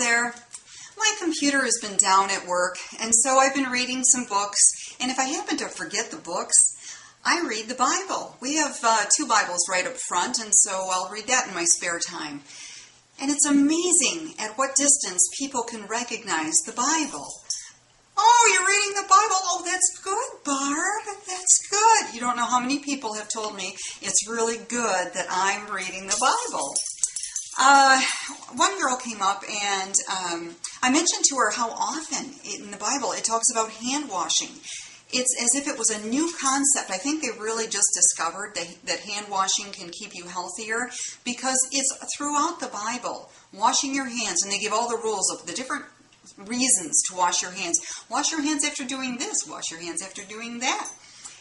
there. My computer has been down at work, and so I've been reading some books, and if I happen to forget the books, I read the Bible. We have 2 Bibles right up front, and so I'll read that in my spare time. And it's amazing at what distance people can recognize the Bible. Oh, you're reading the Bible? Oh, that's good, Barb. That's good. You don't know how many people have told me it's really good that I'm reading the Bible. One girl came up and I mentioned to her how often in the Bible it talks about hand washing. It's as if it was a new concept. I think they really just discovered that hand washing can keep you healthier because it's throughout the Bible. Washing your hands, and they give all the rules of the different reasons to wash your hands. Wash your hands after doing this. Wash your hands after doing that.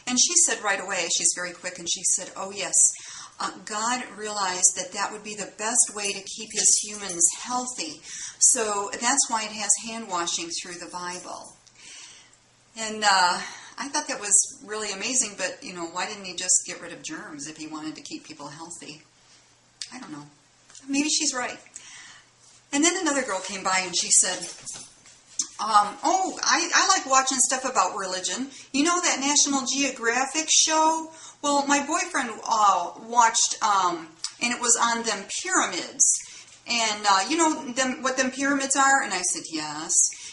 And she said right away, she's very quick, and she said, oh yes, God realized that that would be the best way to keep his humans healthy. So that's why it has hand washing through the Bible. And I thought that was really amazing, but, why didn't he just get rid of germs if he wanted to keep people healthy? I don't know. Maybe she's right. And then another girl came by and she said, I like watching stuff about religion. You know that National Geographic show? Well, my boyfriend watched, and it was on them pyramids. And you know what them pyramids are? And I said, yes.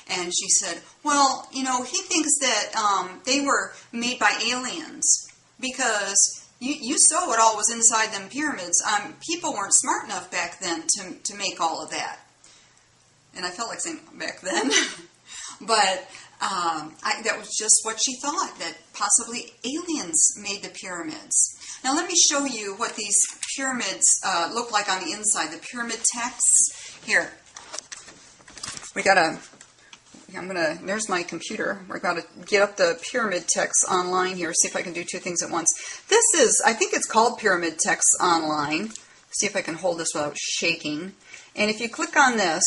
And she said, well, he thinks that they were made by aliens because you saw what all was inside them pyramids. People weren't smart enough back then to make all of that. And I felt like saying back then. But that was just what she thought, that possibly aliens made the pyramids. Now let me show you what these pyramids look like on the inside, the pyramid texts. Here, there's my computer. We're going to get up the pyramid text online here, see if I can do 2 things at once. This is, I think it's called pyramid text online. See if I can hold this without shaking. And if you click on this,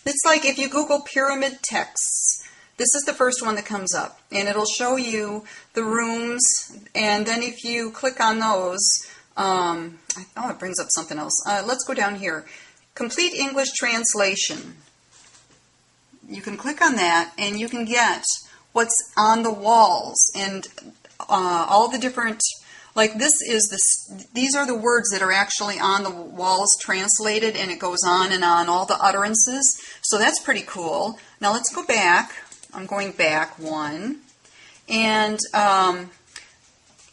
it's like if you Google pyramid texts, this is the first one that comes up. And it'll show you the rooms. And then if you click on those, it brings up something else. Let's go down here. Complete English translation. You can click on that and you can get what's on the walls and all the different, like these are the words that are actually on the walls translated, and it goes on and on, all the utterances. So that's pretty cool. Now let's go back. I'm going back 1. And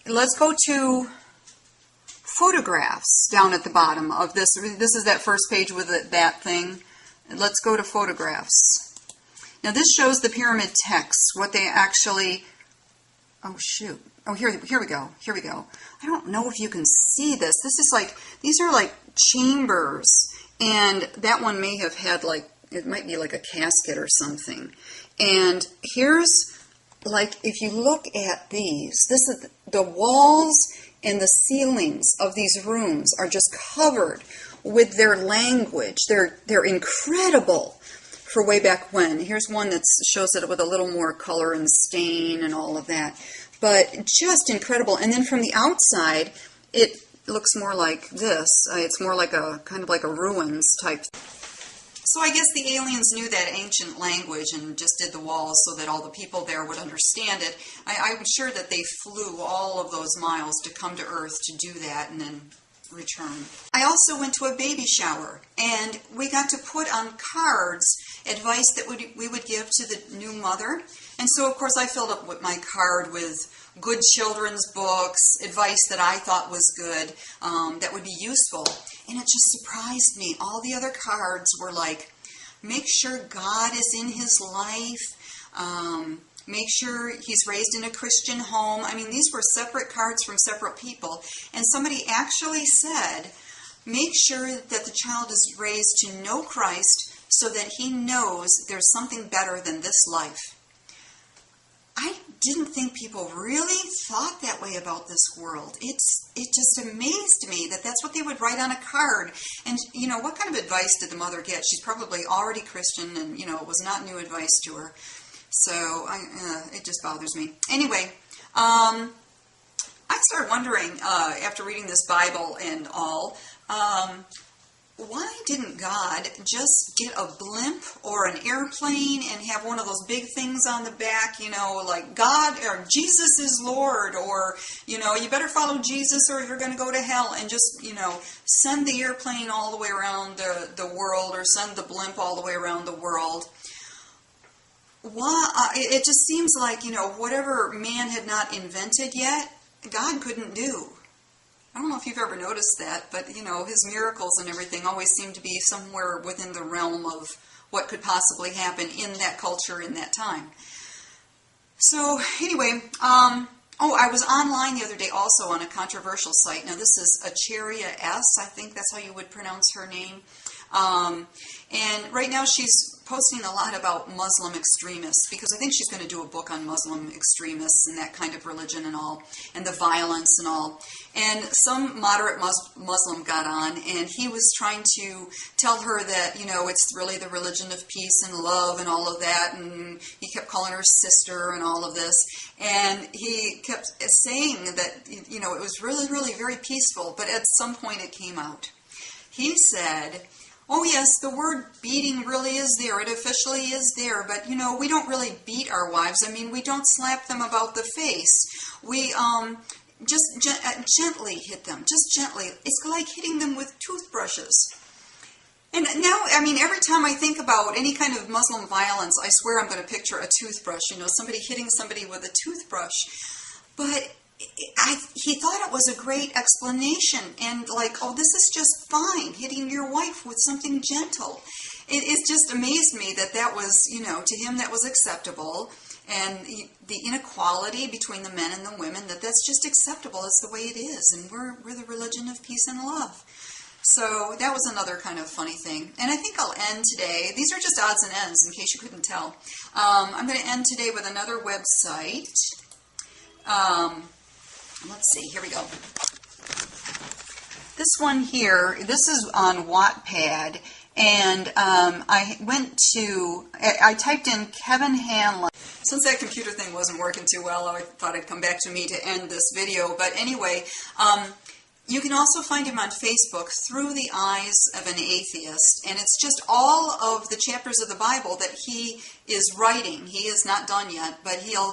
let's go to photographs down at the bottom of this. This is that first page with that thing. Let's go to photographs. Now this shows the pyramid texts, what they actually, here we go. Here we go. I don't know if you can see this. This is like, these are like chambers, and that one may have had it might be like a casket or something. And here's, if you look at these, this is the walls and the ceilings of these rooms are just covered with their language. They're incredible for way back when. Here's one that shows it with a little more color and stain and all of that. But just incredible. And then from the outside, it looks more like this. It's more like kind of like a ruins type. So I guess the aliens knew that ancient language and just did the walls so that all the people there would understand it. I'm sure that they flew all of those miles to come to Earth to do that and then return. I also went to a baby shower, and we got to put on cards advice that we would give to the new mother. And so, of course, I filled up with my card with good children's books, advice that I thought was good, that would be useful. And it just surprised me. All the other cards were like, make sure God is in his life, make sure he's raised in a Christian home. I mean, these were separate cards from separate people. And somebody actually said, make sure that the child is raised to know Christ so that he knows there's something better than this life. I didn't think people really thought that way about this world. It just amazed me that that's what they would write on a card. And, what kind of advice did the mother get? She's probably already Christian and, it was not new advice to her. So, it just bothers me. Anyway, I started wondering, after reading this Bible and all, why didn't God just get a blimp or an airplane and have one of those big things on the back, you know, like God or Jesus is Lord, or, you know, you better follow Jesus or you're going to go to hell, and just, you know, send the airplane all the way around the world, or send the blimp all the way around the world? Why? It just seems like, you know, whatever man had not invented yet, God couldn't do. I don't know if you've ever noticed that, but, you know, his miracles and everything always seem to be somewhere within the realm of what could possibly happen in that culture in that time. So, anyway, I was online the other day also on a controversial site. Now, this is Acharia S. I think that's how you would pronounce her name. And right now she's posting a lot about Muslim extremists, because I think she's going to do a book on Muslim extremists and that kind of religion and all, and the violence and all. And some moderate Muslim got on, and he was trying to tell her that, you know, it's really the religion of peace and love and all of that, and he kept calling her sister and all of this, and he kept saying that, you know, it was really, really very peaceful, but at some point it came out. He said, oh yes, the word beating really is there. It officially is there. But, you know, we don't really beat our wives. I mean, we don't slap them about the face. We just gently hit them. Just gently. It's like hitting them with toothbrushes. And now, I mean, every time I think about any kind of Muslim violence, I swear I'm going to picture a toothbrush. You know, somebody hitting somebody with a toothbrush. But he thought it was a great explanation, and like, oh, this is just fine, hitting your wife with something gentle. It just amazed me that that was, you know, to him that was acceptable, and the inequality between the men and the women, that's just acceptable. It's the way it is, and we're the religion of peace and love. So that was another kind of funny thing. And I think I'll end today. These are just odds and ends, in case you couldn't tell. I'm going to end today with another website. Let's see, here we go. This one here, this is on Wattpad, and I typed in Kevin Hanlon. Since that computer thing wasn't working too well, I thought it'd come back to me to end this video. But anyway, you can also find him on Facebook, Through the Eyes of an Atheist, and it's just all of the chapters of the Bible that he is writing. He is not done yet, but he'll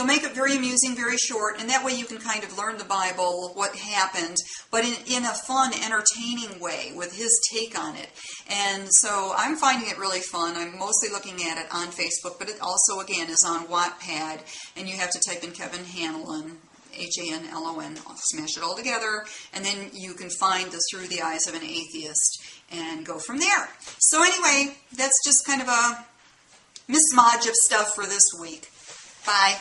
make it very amusing, very short, and that way you can kind of learn the Bible, what happened, but in a fun, entertaining way with his take on it. And so I'm finding it really fun. I'm mostly looking at it on Facebook, but it also, again, is on Wattpad, and you have to type in Kevin Hanlon, Hanlon, smash it all together, and then you can find the Through the Eyes of an Atheist and go from there. So anyway, that's just kind of a mismatch of stuff for this week. Bye.